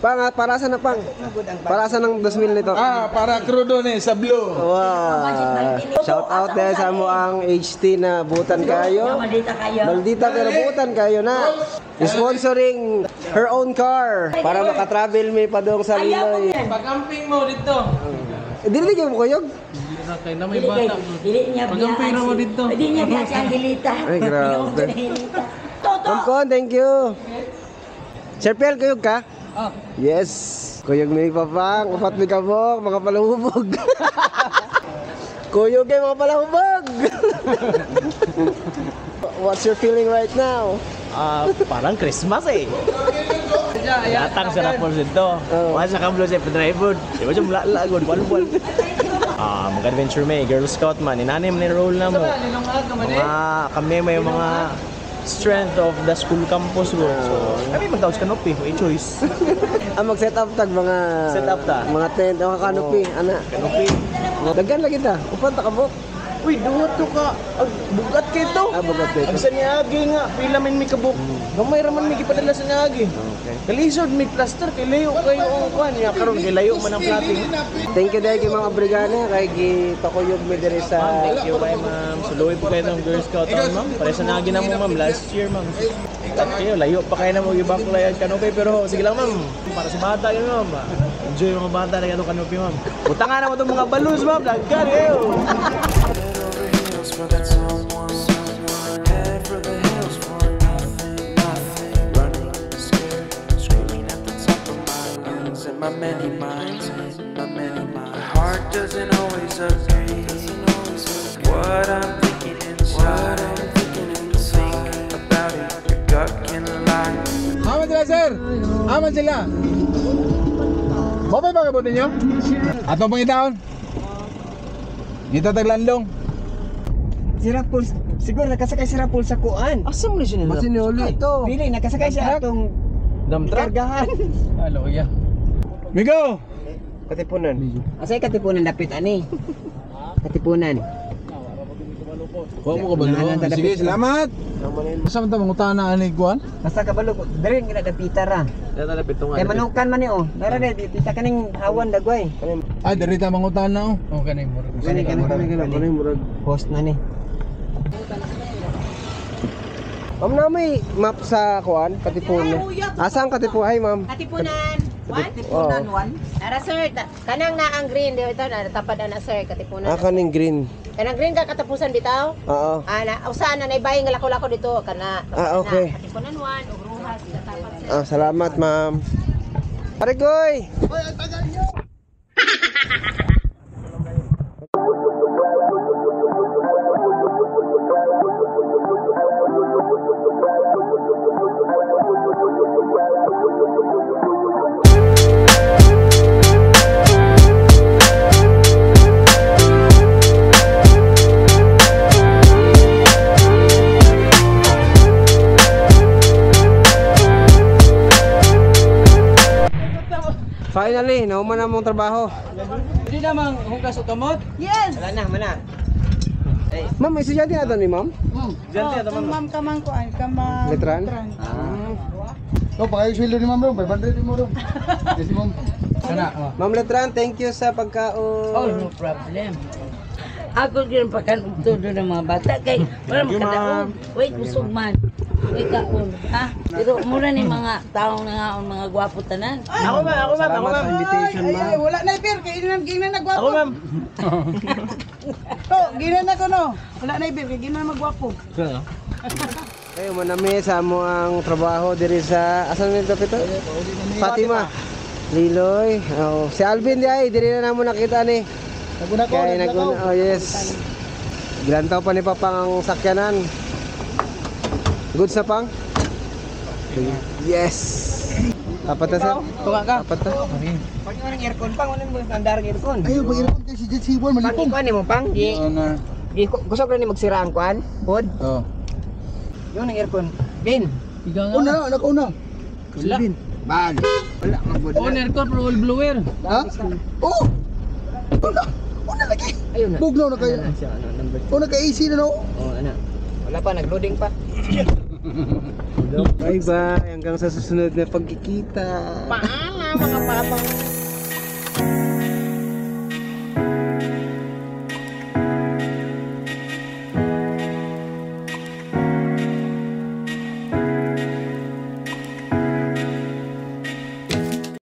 Para saan na pang? Para saan ng 2,000 nito? Para crudo ni sa blue. Wow. Shout out dahil sa mo ang HT na butan kayo. Maldita pero butan kayo na. Sponsoring her own car para makatravel may padong sa Liloy. Pag-camping mo dito. Dili kayo mo kuyog? Kaya na may bata. Pag-camping mo dito. Hindi niya biya siyang dilita. Ay, grabe. Ma'am, thank you. Sir Pel, kuyog ka? Yes. Kuyog may papang, upat may kabok, mga palahubog. Kuyog kayo mga palahubog. What's your feeling right now? Parang Christmas eh. Datang sa Napol dito. Wala sa kablo sa driver. Di ba siya mlalagod, walwal. Mag-adventure may, Girl Scout man. Inanim ni role na mo. Kami may mga strength of the school campus ko. Kami magtawag sa canopy, may choice. Mag-set up tag mga... Set up ta. Mga tent, mga canopy, ana. Canopy. Daggan lagi ta. Upan ta kabok. Uy, duwa to ka. Bugat kayo to. Bugat kayo. Ang sa niagi nga, pila min may kabuk. Gamay raman may kipadala sa niagi. Kalisod, may plaster, kay layo kayo ang kuhan. Karoon, kay layo man ang plating. Thank you dahil kay mga Brigana, kay Gitokuyog may diri sa... Thank you kay ma'am. Suluwi po kayo ng Girl Scout on ma'am. Pare sa niagi na mo ma'am, last year ma'am. Kayo, layo pa kayo na mo i-backlay at canopy. Pero sige lang ma'am, para sa bata yun ma'am. Enjoy mga bata na ganun canopy ma'am. Puta nga naman itong mga balloons ma'am. Lagkar kayo. For that someone, head for the hills for nothing, running scared, screaming at the top of my lungs in my many minds, my heart doesn't always agree, what I'm thinking inside, think about it, your gut can lie. Aman sila sir! Aman sila! Mabay ba kabutin nyo? Atong pangitaon? Dito taglandong. Si Rapul, siguro nakasakay si Rapul sa kuan. Asa mo na siya Mas sinuli ito. Dili, nakasakay siya atong dump truck? kargahan. Halo, iya. Migo! Katipunan. Asay katipunan dapit ani. Katipunan. Huwag mo kabalo. Sige, salamat! Masa man ito, mangutana ani kuhan? Basta kabalo ko, diri gina dapita ra. Dito na pitungan. Kay manukan man ni oh. Nara na dipita kaning hawan dagway. Ay, dari ta mangutana oh. Oh, kanay mo. Kani murag. host na ni. Ma'am na may map sa kuan, Katipunan. Asa ang Katipunan? Ay, ma'am. Katipunan. Katipunan 1. Tara sir, kanang na ang green dito na tapad na sir Katipunan. Kaning green. Kanang green ka katapusan bitaw? Oo. Usa na naibay nga lako-lako dito kana. Okay. Katipunan 1 ug Ruhas tapat sir. Salamat, ma'am. Pare Goy! Finally, nauman na mong trabaho. Hindi namang hugas o kamot. Yes. Wala na, mana. Ma'am, may estudyante na ito ni ma'am? Diyan tayo naman. Ma'am kamang kuan, kamang Letran? Oh, pakayos sweldo ni ma'am bro. 500 mo bro. Kasi ma'am. Sana. Ma'am Letran, thank you sa pagkaon. Oh, no problem. Ako din pagkanuto ng mga bata kay wala makadaon. Wait, busog man. Wait kaon, ha? Pero mura ni mga taong nangaon mga gwapo tanan. Ako ma'am. Salamat sa invitation, ma'am. Wala na ipir kay ginan na Ako ma'am. To, ginan na ko no. Wala na ipir kay ginan magwapo. Kayo manami sa mo ang trabaho diri sa asan nito pito? Fatima. Liloy. Oh, si Alvin di ay diri na namo nakita ni. Kaya oh yes. Gilantaw pa ni Papang ang sakyanan. Goods na pang? Yes. Apat na sir? Tunga ka. Apat na. Pag yung aircon pang, wala mo andar ng aircon. Ayaw, pag-irapon kay si Jet Seaborn, Pag malipong. ikuan ni mo pang, gusto ko rin magsira ang kuan. Pod. Oh. Yung ang aircon. Bin. Una, anak una. Alvin. Bag. Wala, magod na. aircon pro oil blower. Ha? Oh! Una! Una lagi! Ayun na. Bugnaw na kayo. Ano na siya, ano, number 2. O naka-AC na no? Oh, ano. Wala pa, nag-loading pa. Bye-bye. Hanggang sa susunod na pagkikita. Paalam mga babang.